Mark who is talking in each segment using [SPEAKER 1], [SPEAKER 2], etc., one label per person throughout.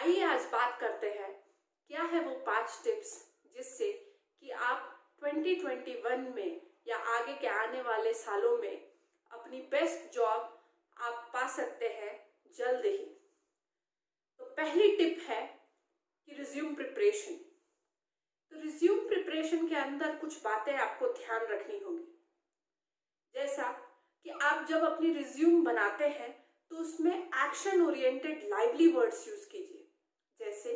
[SPEAKER 1] आइए आज बात करते हैं क्या है वो 5 टिप्स जिससे कि आप 2021 में या आगे के आने वाले सालों में अपनी बेस्ट जॉब आप पा सकते हैं जल्द ही। तो पहली टिप है कि रिज्यूम प्रिपरेशन। तो रिज्यूम प्रिपरेशन के अंदर कुछ बातें आपको ध्यान रखनी होगी, जैसा कि आप जब अपनी रिज्यूम बनाते हैं तो उसमें action oriented lively words use कीजिए। जैसे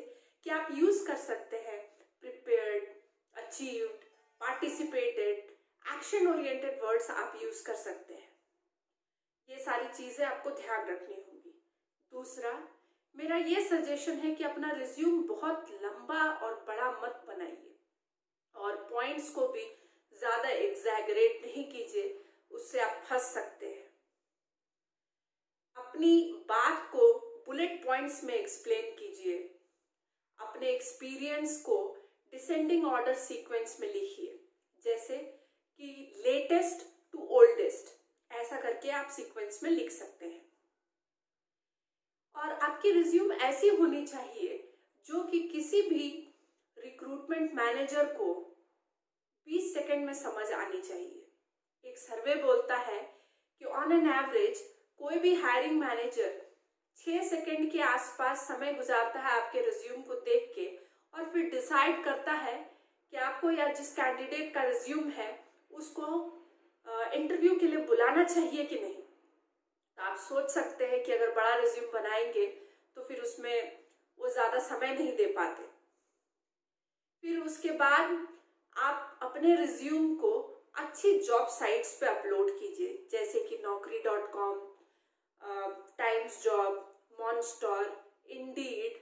[SPEAKER 1] कि आप यूज कर सकते हैं prepared, achieved, participated, action oriented words आप यूज कर सकते हैं। ये सारी चीजें आपको ध्यान रखनी होगी। दूसरा, मेरा ये सजेशन है कि अपना रिज्यूम बहुत लंबा और बड़ा मत बनाइए और पॉइंट्स को भी ज्यादा एग्जैगरेट नहीं कीजिए, उससे आप फंस सकते हैं। अपनी बात को बुलेट पॉइंट्स में एक्सप्लेन कीजिए। अपने एक्सपीरियंस को डिसेंडिंग ऑर्डर सीक्वेंस में लिखिए, जैसे कि लेटेस्ट टू ओल्डेस्ट, ऐसा करके आप सीक्वेंस में लिख सकते हैं। और आपकी रिज्यूम ऐसी होनी चाहिए जो कि किसी भी रिक्रूटमेंट मैनेजर को 20 सेकंड में समझ आनी चाहिए। एक सर्वे बोलता है कि ऑन एन एवरेज कोई भी हायरिंग मैनेजर 6 सेकंड के आसपास समय गुजारता है आपके रिज्यूम को देख के और फिर डिसाइड करता है कि आपको या जिस कैंडिडेट का रिज्यूम है उसको इंटरव्यू के लिए बुलाना चाहिए कि नहीं। तो आप सोच सकते हैं कि अगर बड़ा रिज्यूम बनाएंगे तो फिर उसमें वो ज़्यादा समय नहीं दे पाते। फिर उसके बाद आप अपने रिज्यूम को अच्छी जॉब साइट्स पे अपलोड कीजिए, जैसे कि naukri.com, times job, monster, Indeed,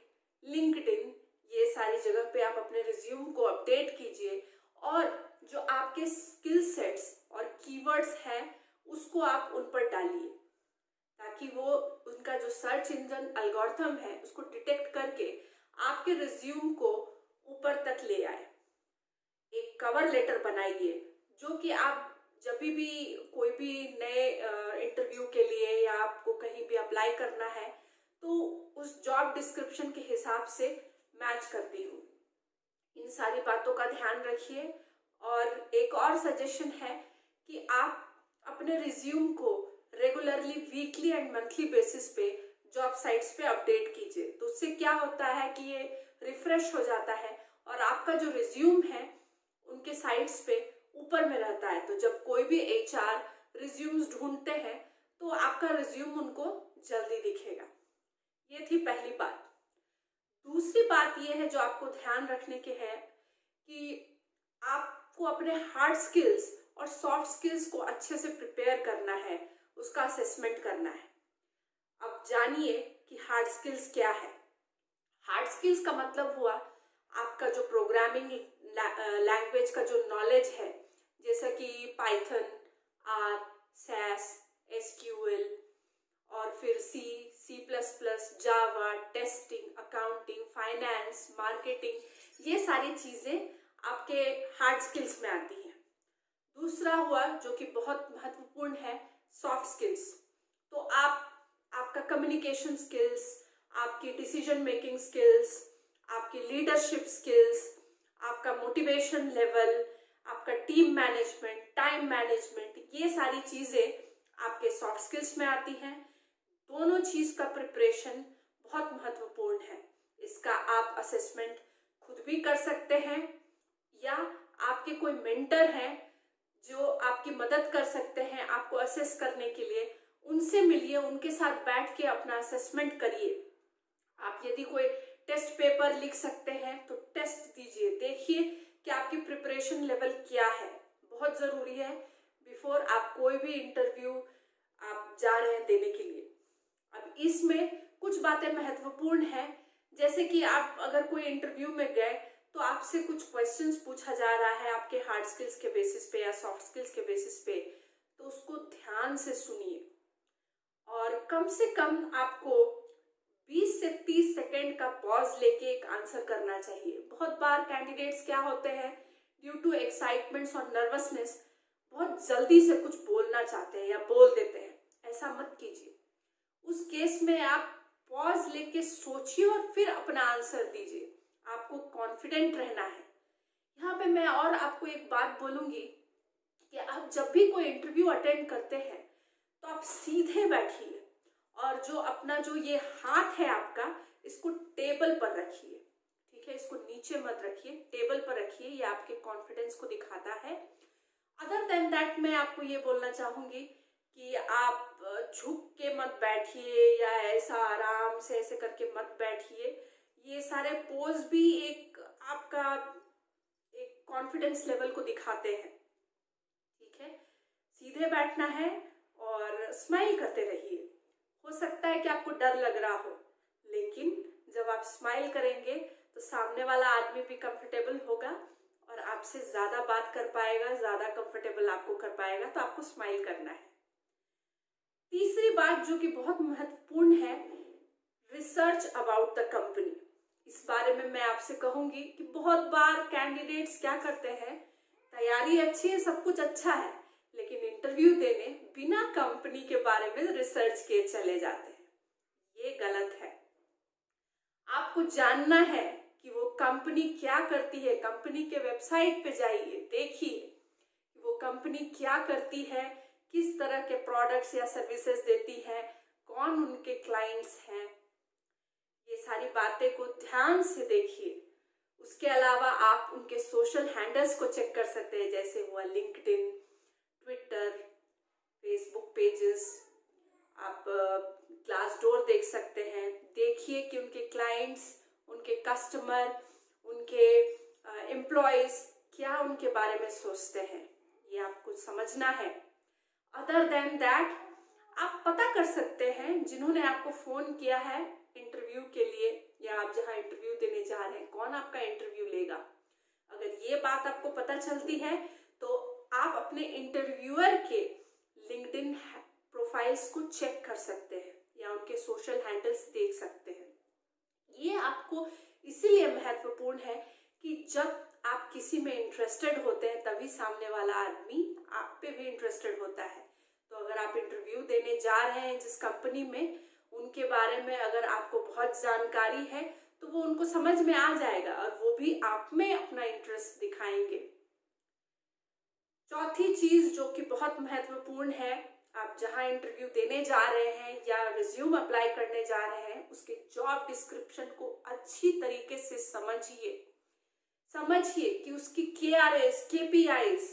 [SPEAKER 1] LinkedIn, ये सारी जगह पे आप अपने रिज्यूम को अपडेट कीजिए और जो आपके स्किल सेट्स और कीवर्ड्स हैं उसको आप उन पर डालिए, ताकि वो उनका जो सर्च इंजन एल्गोरिथम है उसको डिटेक्ट करके आपके रिज्यूम को ऊपर तक ले आए। एक कवर लेटर बनाइए जो कि आप जब भी कोई भी नए इंटरव्यू के लिए या आपको कहीं भी अप्लाई करना है तो उस जॉब डिस्क्रिप्शन के हिसाब से मैच करती हूँ। इन सारी बातों का ध्यान रखिए। और एक और सजेशन है कि आप अपने रिज्यूम को regularly weekly and monthly basis पे जॉब साइट्स पे अपडेट कीजिए। तो उससे क्या होता है कि ये रिफ्रेश हो जाता है और आपका जो रिज्यूम है उनके साइट्स पे ऊपर में रहता है। तो जब कोई भी HR रिज्यूम्स ढूंढते हैं तो आपका रिज्यूम उनको जल्दी दिखेगा। ये थी पहली बात। दूसरी बात ये है जो आपको ध्यान रखने के है कि आपको अपने हार्ड स्किल्स और सॉफ्ट स्किल्स को अच्छे से प्रिपेयर करना है, उसका असेसमेंट करना है। अब जानिए कि हार्ड स्किल्स क्या है। हार्ड स्किल्स का मतलब हुआ आपका जो प्रोग्रामिंग लैंग्वेज का जो नॉलेज है, जैसा कि पाइथन, R, SAS, SQL और फिर C, C++, जावा, टेस्टिंग, अकाउंटिंग, फाइनेंस, मार्केटिंग, ये सारी चीज़ें आपके हार्ड स्किल्स में आती हैं। दूसरा हुआ जो कि बहुत महत्वपूर्ण है, सॉफ्ट स्किल्स। तो आपका कम्युनिकेशन स्किल्स, आपकी डिसीजन मेकिंग स्किल्स, आपकी लीडरशिप स्किल्स, आपका मोटिवेशन लेवल, आपका टीम मैनेजमेंट, टाइम मैनेजमेंट, ये सारी चीज़ें आपके सॉफ्ट स्किल्स में आती हैं। दोनों चीज़ का प्रिपरेशन बहुत महत्वपूर्ण है। इसका आप असेसमेंट खुद भी कर सकते हैं या आपके कोई मेंटर हैं जो आपकी मदद कर सकते हैं आपको असेस करने के लिए, उनसे मिलिए, उनके साथ बैठ के अपना असेसमेंट करिए। आप यदि कोई टेस्ट पेपर लिख सकते हैं तो टेस्ट दीजिए, देखिए कि आपकी प्रिपरेशन लेवल क्या है। बहुत ज़रूरी है बिफोर आप कोई भी इंटरव्यू आप जा रहे हैं देने के लिए। अब इसमें कुछ बातें महत्वपूर्ण हैं, जैसे कि आप अगर कोई इंटरव्यू में गए तो आपसे कुछ क्वेश्चंस पूछा जा रहा है आपके हार्ड स्किल्स के बेसिस पे या सॉफ्ट स्किल्स के बेसिस पे, तो उसको ध्यान से सुनिए और कम से कम आपको 20 से 30 सेकेंड का पॉज लेके एक आंसर करना चाहिए। बहुत बार कैंडिडेट्स क्या होते हैं, ड्यू टू एक्साइटमेंट्स और नर्वसनेस बहुत जल्दी से कुछ बोलना चाहते हैं या बोल देते हैं। ऐसा मत कीजिए। उस केस में आप पॉज पॉज लेके सोचिए और फिर अपना आंसर दीजिए। आपको कॉन्फिडेंट रहना है। यहाँ पे मैं और आपको एक बात बोलूंगी कि आप जब भी कोई इंटरव्यू अटेंड करते हैं तो आप सीधे बैठिए और जो ये हाथ है आपका, इसको टेबल पर रखिए। ठीक है, इसको नीचे मत रखिए, टेबल पर रखिए। ये आपके कॉन्फिडेंस को दिखाता है। अदर देन दैट मैं आपको ये बोलना चाहूंगी कि आप झुक के मत बैठिए या ऐसा आराम से ऐसे करके मत बैठिए। ये सारे पोज भी एक आपका एक कॉन्फिडेंस लेवल को दिखाते हैं। ठीक है, सीधे बैठना है और स्माइल करते रहिए। हो सकता है कि आपको डर लग रहा हो, लेकिन जब आप स्माइल करेंगे तो सामने वाला आदमी भी कंफर्टेबल होगा और आपसे ज्यादा बात कर पाएगा, ज्यादा कंफर्टेबल आपको कर पाएगा। तो आपको स्माइल करना है। तीसरी बात जो कि बहुत महत्वपूर्ण है, रिसर्च अबाउट द कंपनी। इस बारे में मैं आपसे कहूंगी कि बहुत बार कैंडिडेट्स क्या करते हैं, तैयारी अच्छी है, सब कुछ अच्छा है, लेकिन इंटरव्यू देने बिना कंपनी के बारे में रिसर्च किए चले जाते हैं। ये गलत है। आपको जानना है कि वो कंपनी क्या करती है। कंपनी के वेबसाइट पे जाइए, देखिए कि वो कंपनी क्या करती है, किस तरह के प्रोडक्ट्स या सर्विसेज देती है, कौन उनके क्लाइंट्स हैं। ये सारी बातें को ध्यान से देखिए। उसके अलावा आप उनके सोशल हैंडल्स को चेक कर सकते हैं, जैसे हुआ लिंक्डइन, ट्विटर, फेसबुक पेजेस। आप ग्लासडोर देख सकते हैं। देखिए कि उनके क्लाइंट्स, उनके कस्टमर, उनके एम्प्लॉयज क्या उनके बारे में सोचते हैं। ये आपको समझना है। अदर देन दैट आप पता कर सकते हैं जिन्होंने आपको फोन किया है इंटरव्यू के लिए, या आप जहां इंटरव्यू देने जा रहे हैं, कौन आपका इंटरव्यू लेगा। अगर ये बात आपको पता चलती है तो आप अपने इंटरव्यूअर के लिंक्डइन प्रोफाइल्स को चेक कर सकते हैं या उनके सोशल हैंडल्स देख सकते हैं। ये आपको इसीलिए महत्वपूर्ण है कि जब आप किसी में इंटरेस्टेड होते हैं तभी सामने वाला आदमी आप पे भी इंटरेस्टेड होता है। तो अगर आप इंटरव्यू देने जा रहे हैं जिस कंपनी में, उनके बारे में अगर आपको बहुत जानकारी है तो वो उनको समझ में आ जाएगा और वो भी आप में अपना इंटरेस्ट दिखाएंगे। चौथी चीज जो कि बहुत महत्वपूर्ण है, आप जहां इंटरव्यू देने जा रहे हैं या रिज्यूम अप्लाई करने जा रहे हैं, उसके जॉब डिस्क्रिप्शन को अच्छी तरीके से समझिए कि उसकी KRAs, KPIs,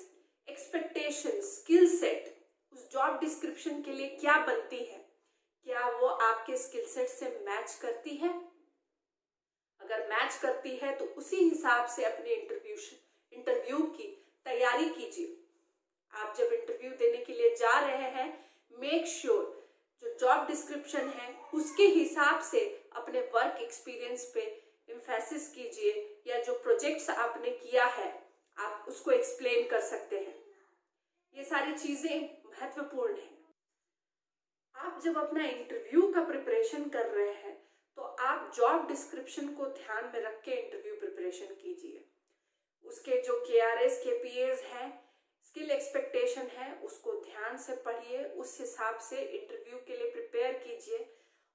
[SPEAKER 1] expectation, skill set उस जॉब डिस्क्रिप्शन के लिए क्या बनती है, क्या वो आपके स्किल सेट से मैच करती है। अगर मैच करती है तो उसी हिसाब से अपने इंटरव्यू की तैयारी कीजिए। आप जब इंटरव्यू देने के लिए जा रहे हैं, मेक श्योर जो जॉब डिस्क्रिप्शन है उसके हिसाब से अपने वर्क एक्सपीरियंस पे एम्फेसिस कीजिए, या जो प्रोजेक्ट्स आपने किया है आप उसको एक्सप्लेन कर सकते हैं। ये सारी चीजें महत्वपूर्ण है। आप जब अपना इंटरव्यू का प्रिपरेशन कर रहे हैं तो आप जॉब डिस्क्रिप्शन को ध्यान में रख के इंटरव्यू प्रिपरेशन कीजिए। उसके जो KRAs, KPAs हैं, स्किल एक्सपेक्टेशन है, उसको ध्यान से पढ़िए, उस हिसाब से इंटरव्यू के लिए प्रिपेयर कीजिए।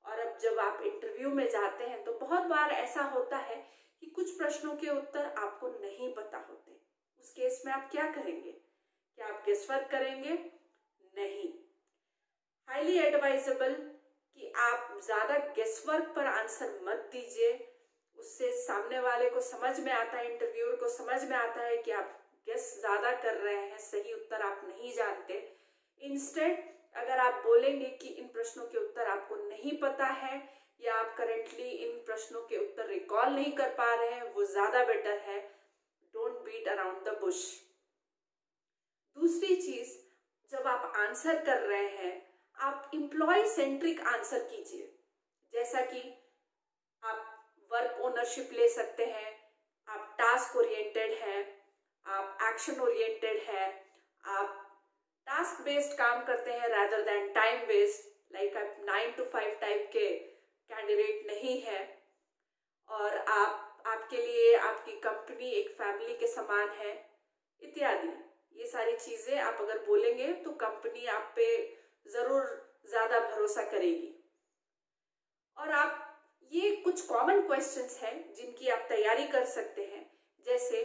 [SPEAKER 1] और अब जब आप इंटरव्यू में जाते हैं तो बहुत बार ऐसा होता है कि कुछ प्रश्नों के उत्तर आपको नहीं पता होते। उस केस में आप क्या करेंगे? क्या आप गेसवर्क करेंगे? नहीं। हाईली एडवाइजेबल कि आप ज्यादा गेसवर्क पर आंसर मत दीजिए। उससे सामने वाले को समझ में आता है, इंटरव्यूअर को समझ में आता है कि आप गेस ज्यादा कर रहे हैं, सही उत्तर आप नहीं जानते। इंस्टेड अगर आप बोलेंगे कि इन प्रश्नों के उत्तर आपको नहीं पता है या आप करेंटली इन प्रश्नों के उत्तर रिकॉल नहीं कर पा रहे हैं, वो ज्यादा बेटर है। Don't beat around the bush. दूसरी चीज, जब आप आंसर कर रहे हैं आप एम्प्लॉय सेंट्रिक आंसर कीजिए। जैसा कि आप वर्क ओनरशिप ले सकते हैं, आप टास्क ओरिएंटेड हैं, आप एक्शन ओरिएंटेड है, आप टास्क बेस्ड काम करते हैं rather than time based, like आप 9 to 5 टाइप के कैंडिडेट नहीं है, और आपके लिए आपकी कंपनी एक फैमिली के समान है इत्यादि। ये सारी चीजें आप अगर बोलेंगे तो कंपनी आप पे जरूर ज्यादा भरोसा करेगी। और आप क्वेश्चंस हैं जिनकी आप तैयारी कर सकते हैं, जैसे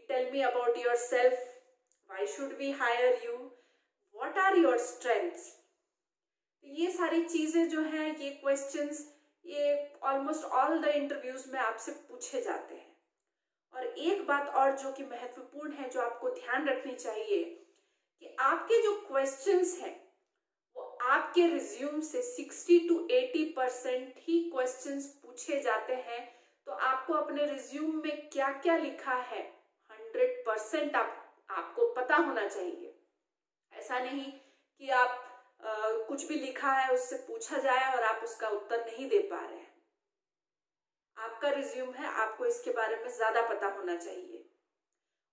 [SPEAKER 1] tell me about yourself, why should we hire you, what are your strengths. ये सारी चीजें जो हैं, ये क्वेश्चंस, ये ऑलमोस्ट ऑल द इंटरव्यूज में आपसे पूछे जाते हैं। और एक बात और जो कि महत्वपूर्ण है, जो आपको ध्यान रखनी चाहिए, कि आपके जो क्वेश्चंस हैं वो आपके रिज्यूम से 60 to 80% ही क्वेश्चंस पूछे जाते हैं। तो आपको अपने रिज्यूम में क्या क्या लिखा है 100% आपको पता होना चाहिए। ऐसा नहीं कि आप कुछ भी लिखा है उससे पूछा जाए और आप उसका उत्तर नहीं दे पा रहे हैं। आपका रिज्यूम है, आपको इसके बारे में ज्यादा पता होना चाहिए।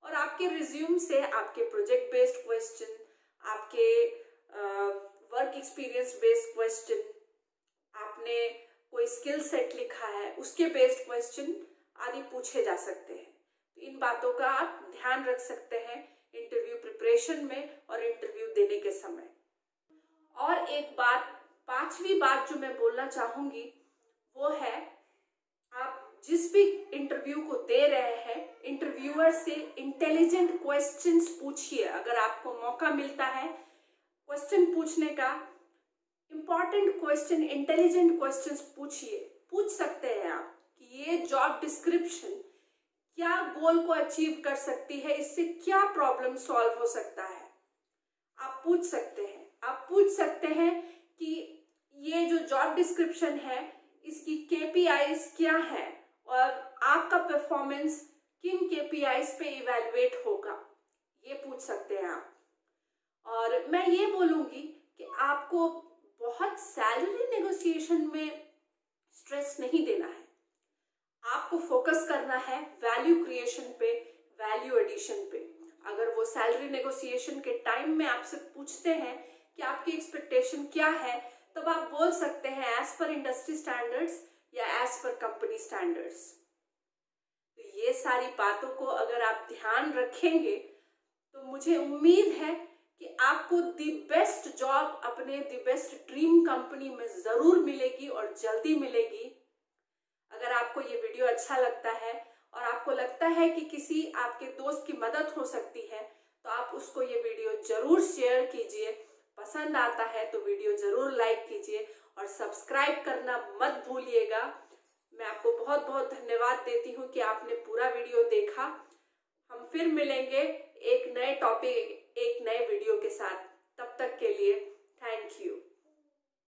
[SPEAKER 1] और आपके रिज्यूम से आपके प्रोजेक्ट बेस्ड क्वेश्चन, आपके वर्क एक्सपीरियंस बेस्ड क्वेश्चन, आपने कोई स्किल सेट लिखा है उसके बेस्ड क्वेश्चन आदि पूछे जा सकते हैं। तो इन बातों का आप ध्यान रख सकते हैं इंटरव्यू प्रिपरेशन में और इंटरव्यू देने के समय। और एक बात, पांचवी बात जो मैं बोलना चाहूंगी वो है, आप जिस भी इंटरव्यू को दे रहे हैं, इंटरव्यूअर से इंटेलिजेंट क्वेश्चंस पूछिए। अगर आपको मौका मिलता है क्वेश्चन पूछने का, इंपॉर्टेंट क्वेश्चन, इंटेलिजेंट क्वेश्चंस पूछिए। पूछ सकते हैं आप कि ये जॉब डिस्क्रिप्शन क्या गोल को अचीव कर सकती है, इससे क्या प्रॉब्लम सॉल्व हो सकता है, आप पूछ सकते हैं। आप पूछ सकते हैं कि ये जो जॉब डिस्क्रिप्शन है इसकी KPIs क्या है और आपका परफॉर्मेंस किन KPIs पे इवैल्यूएट होगा, ये पूछ सकते हैं आप। और मैं ये बोलूंगी कि आपको बहुत सैलरी नेगोशिएशन में स्ट्रेस नहीं देना है। आपको फोकस करना है वैल्यू क्रिएशन पे, वैल्यू एडिशन पे। अगर वो सैलरी नेगोशिएशन के टाइम में आपसे पूछते हैं कि आपकी एक्सपेक्टेशन क्या है, तब आप बोल सकते हैं एज पर इंडस्ट्री स्टैंडर्ड्स या एज पर कंपनी स्टैंडर्ड्स। तो ये सारी बातों को अगर आप ध्यान रखेंगे तो मुझे उम्मीद है कि आपको दी बेस्ट जॉब अपने दी बेस्ट ड्रीम कंपनी में जरूर मिलेगी और जल्दी मिलेगी। अगर आपको ये वीडियो अच्छा लगता है और आपको लगता है कि किसी आपके दोस्त की मदद हो सकती है, तो आप उसको ये वीडियो जरूर शेयर कीजिए। पसंद आता है तो वीडियो जरूर लाइक कीजिए और सब्सक्राइब करना मत भूलिएगा। मैं आपको बहुत बहुत धन्यवाद देती हूँ कि आपने पूरा वीडियो देखा। हम फिर मिलेंगे एक नए टॉपिक, एक नए वीडियो के साथ। तब तक के लिए थैंक यू।